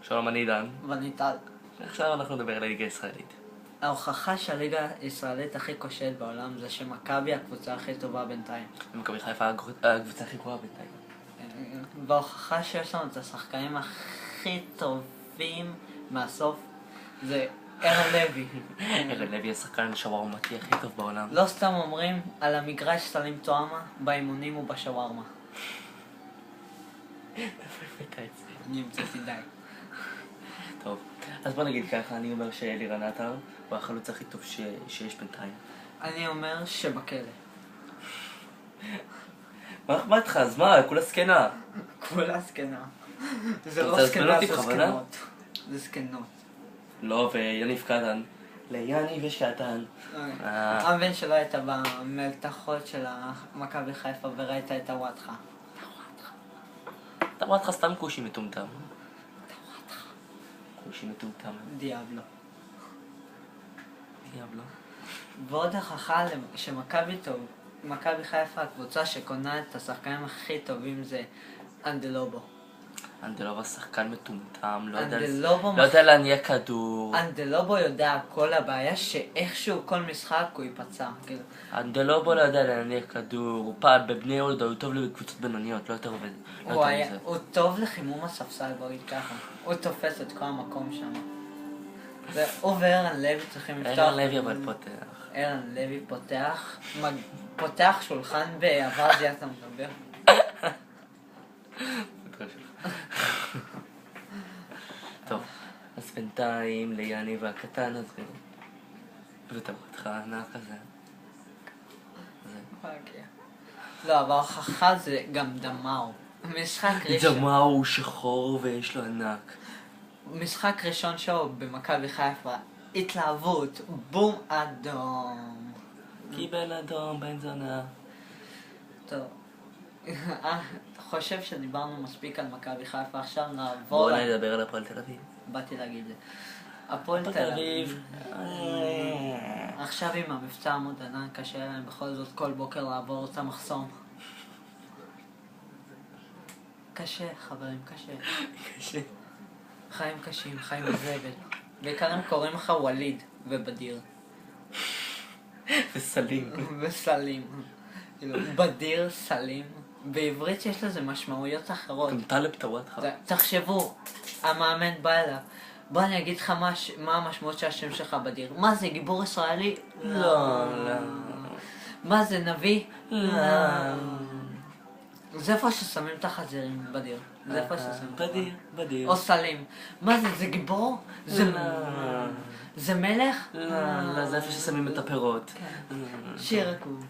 שלום, אני עידן. ואני טל. עכשיו אנחנו נדבר על הליגה הישראלית. ההוכחה שהליגה הישראלית הכי כושלת בעולם זה שמכבי הקבוצה הכי טובה בינתיים. ומכבי חיפה הקבוצה הכי גרועה בינתיים. וההוכחה שיש לנו את השחקנים הכי טובים מהסוף זה ערן לוי. ערן לוי השחקן השווארמתי הכי טוב בעולם. לא סתם אומרים על המגרש סלים טועמה, באימונים ובשווארמה. אני המצאתי די. טוב, אז בוא נגיד ככה, אני אומר שאלירן עטר הוא החלוץ הכי טוב שיש בינתיים. אני אומר שבכלא. מה אכפת לך? אז מה? כולה זקנה. כולה זקנה. זה אתה לא זקנה, אותי זה בכוונה? זקנות. זה זקנות. לא, ויניב קטן. ליניב יש קטן. הבן שלו הייתה במלתחות של מכבי חיפה וראית את הוואטחה. אתה רואה אותך סתם כושי מטומטם. כושי מטומטם. דיאבלו. דיאבלו. ועוד הוכחה שמכבי טוב, מכבי חיפה הקבוצה שקונה את השחקנים הכי טובים זה אנדלובו. אנדלובו שחקן מטומטם, לא אנדלובו יודע להניע כדור. אנדלובו יודע הכל, הבעיה שאיכשהו כל משחק הוא ייפצע. אנדלובו לא יודע להניע כדור, הוא פעל בבני יהודה, הוא טוב לקבוצות בינוניות, לא יותר עובד. הוא טוב לחימום הספסל, בוא נגיד ככה. הוא תופס את כל המקום שם. הוא וערן לוי צריכים לפתוח. ערן לוי אבל פותח. ערן לוי פותח שולחן באבזיה, אתה מדבר. טוב, אז בינתיים ליאני והקטן הזה ותמרתך הענק הזה. לא, אבל ההוכחה זה גם דמאו. משחק ראשון. דמאו שחור ויש לו ענק. משחק ראשון שלו במכבי חיפה, התלהבות, בום אדום. קיבל אדום בן זונה. טוב, חושב שדיברנו מספיק על מכבי חיפה, עכשיו נעבור... בואו נדבר על הפועל תל אביב. באתי להגיד זה. הפועל תל אביב. עכשיו עם המבצע עמוד ענן קשה להם בכל זאת כל בוקר לעבור את המחסום. קשה, חברים, קשה. קשה. חיים קשים, חיים בזבל. בעיקר הם קוראים לך וליד ובדיר. וסלים. וסלים. בדיר, סלים. בעברית יש לזה משמעויות אחרות. גם טלב טוואטחה. תחשבו, המאמן בא אליו. בוא אני אגיד לך מה המשמעות של השם שלך בדיר. מה זה, גיבור ישראלי? לא. מה זה, נביא? לא. זה איפה ששמים את החזירים בדיר. זה איפה ששמים. בדיר. או סלים. מה זה גיבור? זה מלך? לא, זה איפה ששמים את הפירות. שיר עקוב.